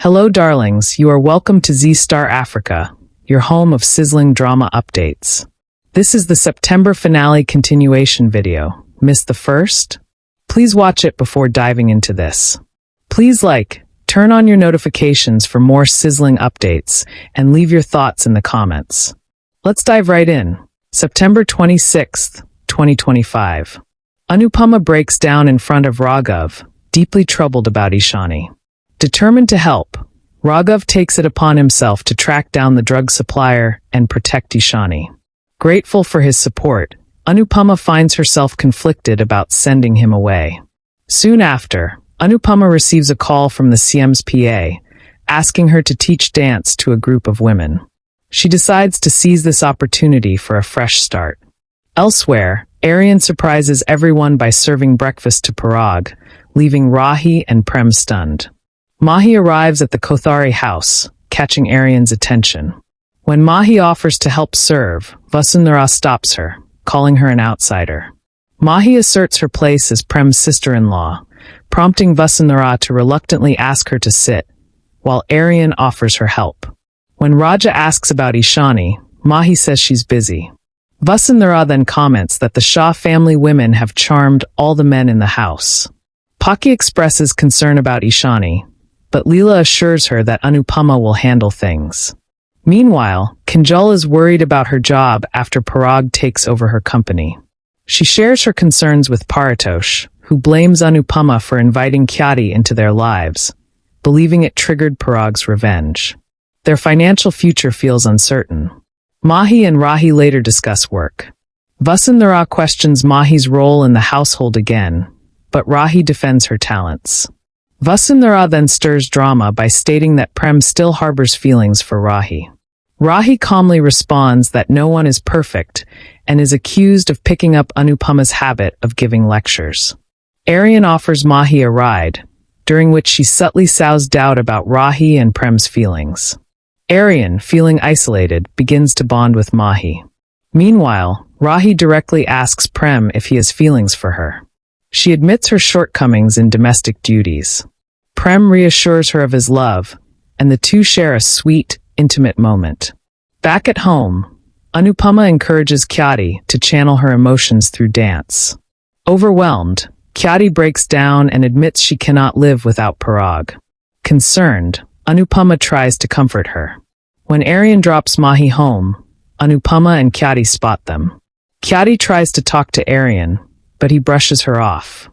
Hello darlings, you are welcome to Z-Star Africa, your home of sizzling drama updates. This is the September finale continuation video. Missed the first? Please watch it before diving into this. Please turn on your notifications for more sizzling updates, and leave your thoughts in the comments. Let's dive right in. September 26th, 2025. Anupama breaks down in front of Raghav, deeply troubled about Ishani. Determined to help, Raghav takes it upon himself to track down the drug supplier and protect Ishani. Grateful for his support, Anupama finds herself conflicted about sending him away. Soon after, Anupama receives a call from the CM's PA, asking her to teach dance to a group of women. She decides to seize this opportunity for a fresh start. Elsewhere, Aryan surprises everyone by serving breakfast to Parag, leaving Rahi and Prem stunned. Mahi arrives at the Kothari house, catching Aryan's attention. When Mahi offers to help serve, Vasundhara stops her, calling her an outsider. Mahi asserts her place as Prem's sister-in-law, prompting Vasundhara to reluctantly ask her to sit, while Aryan offers her help. When Raja asks about Ishani, Mahi says she's busy. Vasundhara then comments that the Shah family women have charmed all the men in the house. Paki expresses concern about Ishani, but Leela assures her that Anupama will handle things. Meanwhile, Kinjal is worried about her job after Parag takes over her company. She shares her concerns with Paratosh, who blames Anupama for inviting Khyati into their lives, believing it triggered Parag's revenge. Their financial future feels uncertain. Mahi and Rahi later discuss work. Vasundhara questions Mahi's role in the household again, but Rahi defends her talents. Vasundhara then stirs drama by stating that Prem still harbors feelings for Rahi. Rahi calmly responds that no one is perfect and is accused of picking up Anupama's habit of giving lectures. Aryan offers Mahi a ride, during which she subtly sows doubt about Rahi and Prem's feelings. Aryan, feeling isolated, begins to bond with Mahi. Meanwhile, Rahi directly asks Prem if he has feelings for her. She admits her shortcomings in domestic duties. Prem reassures her of his love, and the two share a sweet, intimate moment. Back at home, Anupama encourages Khyati to channel her emotions through dance. Overwhelmed, Khyati breaks down and admits she cannot live without Parag. Concerned, Anupama tries to comfort her. When Aryan drops Mahi home, Anupama and Khyati spot them. Khyati tries to talk to Aryan, but he brushes her off.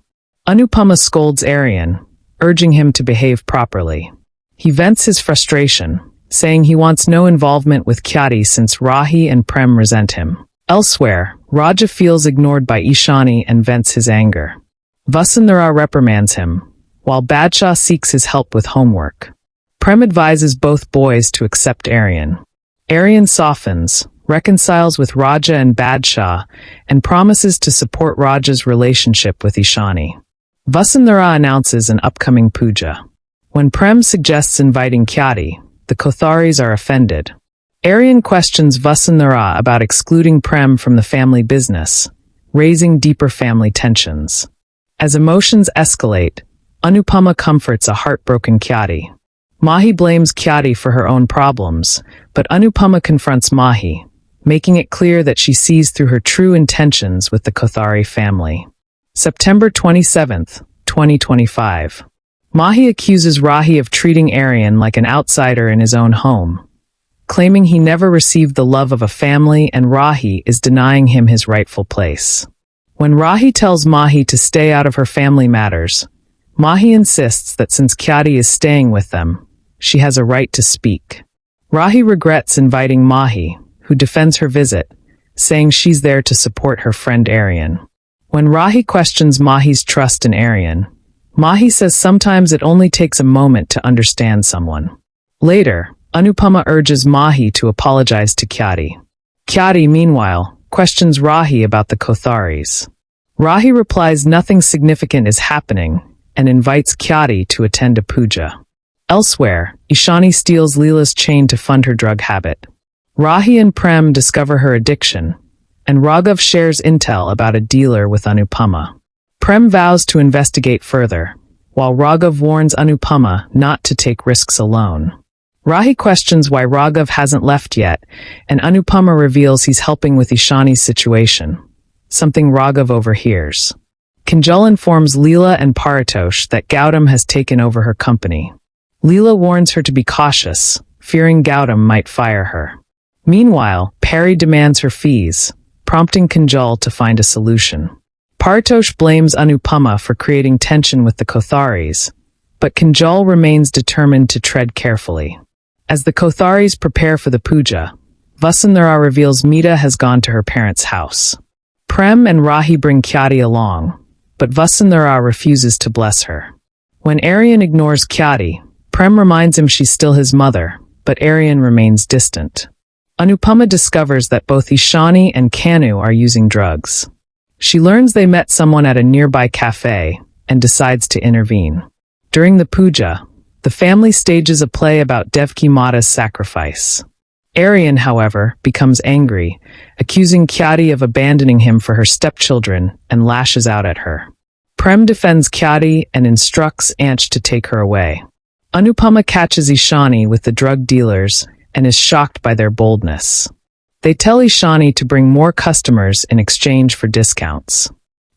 Anupama scolds Aryan, urging him to behave properly. He vents his frustration, saying he wants no involvement with Khyati since Rahi and Prem resent him. Elsewhere, Raja feels ignored by Ishani and vents his anger. Vasundhara reprimands him, while Badshah seeks his help with homework. Prem advises both boys to accept Aryan. Aryan softens, reconciles with Raja and Badshah, and promises to support Raja's relationship with Ishani. Vasundhara announces an upcoming puja. When Prem suggests inviting Khyati, the Kotharis are offended. Aryan questions Vasundhara about excluding Prem from the family business, raising deeper family tensions. As emotions escalate, Anupama comforts a heartbroken Khyati. Mahi blames Khyati for her own problems, but Anupama confronts Mahi, making it clear that she sees through her true intentions with the Kothari family. September 27th, 2025. Mahi accuses Rahi of treating Aryan like an outsider in his own home, claiming he never received the love of a family and Rahi is denying him his rightful place. When Rahi tells Mahi to stay out of her family matters, Mahi insists that since Khyati is staying with them, she has a right to speak. Rahi regrets inviting Mahi, who defends her visit, saying she's there to support her friend Aryan. When Rahi questions Mahi's trust in Aryan, Mahi says sometimes it only takes a moment to understand someone. Later, Anupama urges Mahi to apologize to Khyati. Khyati, meanwhile, questions Rahi about the Kotharis. Rahi replies nothing significant is happening and invites Khyati to attend a puja. Elsewhere, Ishani steals Leela's chain to fund her drug habit. Rahi and Prem discover her addiction, and Raghav shares intel about a dealer with Anupama. Prem vows to investigate further, while Raghav warns Anupama not to take risks alone. Rahi questions why Raghav hasn't left yet, and Anupama reveals he's helping with Ishani's situation, something Raghav overhears. Kinjal informs Leela and Paritosh that Gautam has taken over her company. Leela warns her to be cautious, fearing Gautam might fire her. Meanwhile, Peri demands her fees, prompting Kinjal to find a solution. Paritosh blames Anupama for creating tension with the Kotharis, but Kinjal remains determined to tread carefully. As the Kotharis prepare for the puja, Vasundhara reveals Meeta has gone to her parents' house. Prem and Rahi bring Khyati along, but Vasundhara refuses to bless her. When Aryan ignores Khyati, Prem reminds him she's still his mother, but Aryan remains distant. Anupama discovers that both Ishani and Kanu are using drugs. She learns they met someone at a nearby cafe and decides to intervene. During the puja, the family stages a play about Devki Mata's sacrifice. Aryan, however, becomes angry, accusing Khyati of abandoning him for her stepchildren and lashes out at her. Prem defends Khyati and instructs Anch to take her away. Anupama catches Ishani with the drug dealers and is shocked by their boldness. They tell Ishani to bring more customers in exchange for discounts.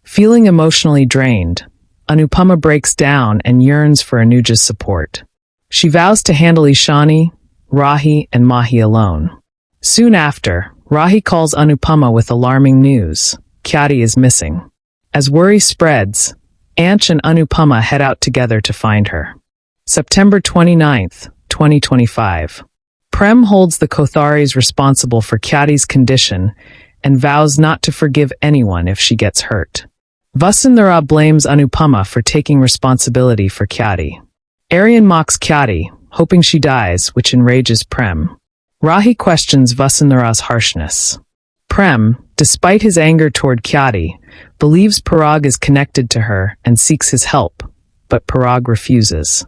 Feeling emotionally drained, Anupama breaks down and yearns for Anuja's support. She vows to handle Ishani, Rahi, and Mahi alone. Soon after, Rahi calls Anupama with alarming news. Khyati is missing. As worry spreads, Anch and Anupama head out together to find her. September 29th, 2025. Prem holds the Kotharis responsible for Khyati's condition and vows not to forgive anyone if she gets hurt. Vasundhara blames Anupama for taking responsibility for Khyati. Aryan mocks Khyati, hoping she dies, which enrages Prem. Rahi questions Vasundhara's harshness. Prem, despite his anger toward Khyati, believes Parag is connected to her and seeks his help, but Parag refuses.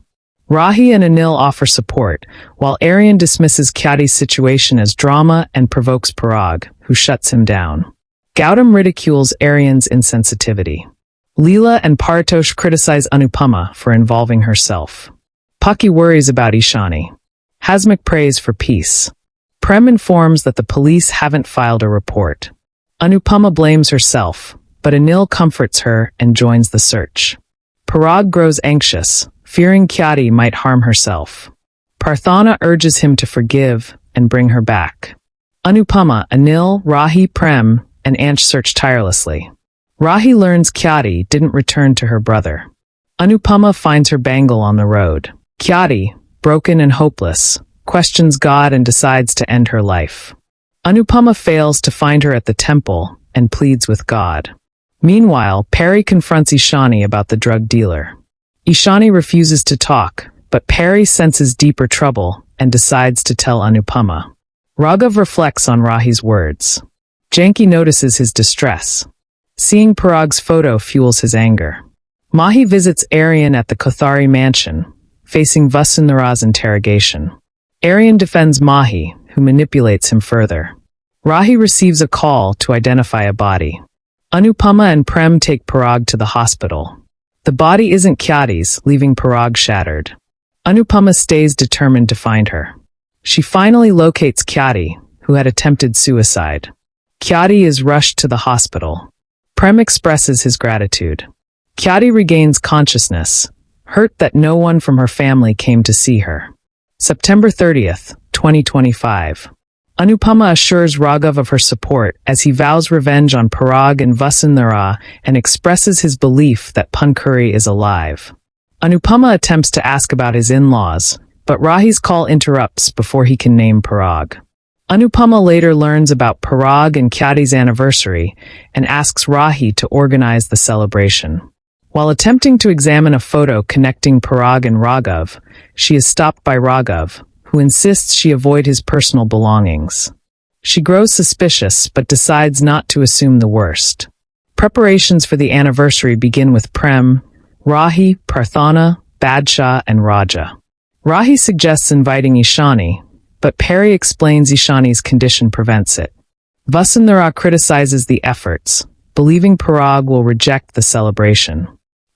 Rahi and Anil offer support, while Aryan dismisses Khyati's situation as drama and provokes Parag, who shuts him down. Gautam ridicules Aryan's insensitivity. Leela and Paritosh criticize Anupama for involving herself. Paki worries about Ishani. Hasmukh prays for peace. Prem informs that the police haven't filed a report. Anupama blames herself, but Anil comforts her and joins the search. Parag grows anxious, fearing Khyati might harm herself. Parthana urges him to forgive and bring her back. Anupama, Anil, Rahi, Prem, and Anch search tirelessly. Rahi learns Khyati didn't return to her brother. Anupama finds her bangle on the road. Khyati, broken and hopeless, questions God and decides to end her life. Anupama fails to find her at the temple and pleads with God. Meanwhile, Peri confronts Ishani about the drug dealer. Ishani refuses to talk, but Peri senses deeper trouble and decides to tell Anupama. Raghav reflects on Rahi's words. Janki notices his distress. Seeing Parag's photo fuels his anger. Mahi visits Aryan at the Kothari mansion, facing Vasundhara's interrogation. Aryan defends Mahi, who manipulates him further. Rahi receives a call to identify a body. Anupama and Prem take Parag to the hospital. The body isn't Khyati's, leaving Parag shattered. Anupama stays determined to find her. She finally locates Khyati, who had attempted suicide. Khyati is rushed to the hospital. Prem expresses his gratitude. Khyati regains consciousness, hurt that no one from her family came to see her. September 30th, 2025. Anupama assures Raghav of her support as he vows revenge on Parag and Vasundhara and expresses his belief that Pankuri is alive. Anupama attempts to ask about his in-laws, but Rahi's call interrupts before he can name Parag. Anupama later learns about Parag and Khyati's anniversary and asks Rahi to organize the celebration. While attempting to examine a photo connecting Parag and Raghav, she is stopped by Raghav, who insists she avoid his personal belongings. She grows suspicious but decides not to assume the worst. Preparations for the anniversary begin with Prem, Rahi, Parthana, Badshah, and Raja. Rahi suggests inviting Ishani, but Peri explains Ishani's condition prevents it. Vasundhara criticizes the efforts, believing Parag will reject the celebration.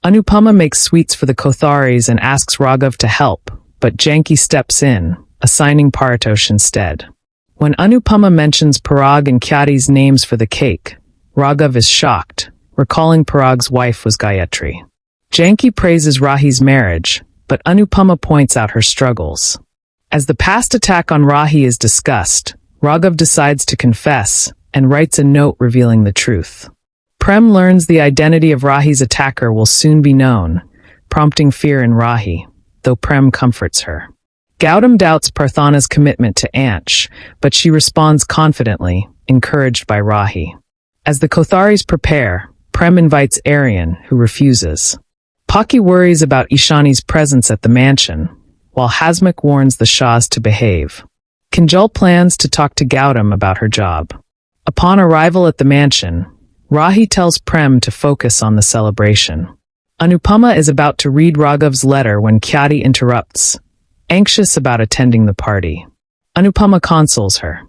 Anupama makes sweets for the Kotharis and asks Raghav to help, but Janki steps in, assigning Paratosh instead. When Anupama mentions Parag and Khyati's names for the cake, Raghav is shocked, recalling Parag's wife was Gayatri. Janki praises Rahi's marriage, but Anupama points out her struggles. As the past attack on Rahi is discussed, Raghav decides to confess and writes a note revealing the truth. Prem learns the identity of Rahi's attacker will soon be known, prompting fear in Rahi, though Prem comforts her. Gautam doubts Parthana's commitment to Ansh, but she responds confidently, encouraged by Rahi. As the Kotharis prepare, Prem invites Aryan, who refuses. Paki worries about Ishani's presence at the mansion, while Hasmukh warns the Shahs to behave. Kinjal plans to talk to Gautam about her job. Upon arrival at the mansion, Rahi tells Prem to focus on the celebration. Anupama is about to read Raghav's letter when Khyati interrupts, anxious about attending the party. Anupama consoles her.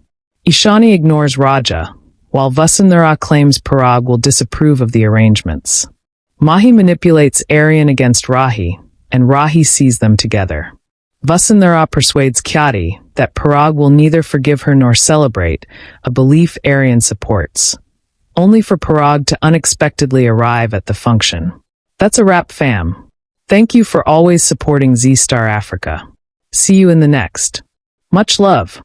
Ishani ignores Raja, while Vasundhara claims Parag will disapprove of the arrangements. Mahi manipulates Aryan against Rahi, and Rahi sees them together. Vasundhara persuades Khyati that Parag will neither forgive her nor celebrate, a belief Aryan supports, only for Parag to unexpectedly arrive at the function. That's a wrap, fam. Thank you for always supporting Z Star Africa. See you in the next. Much love.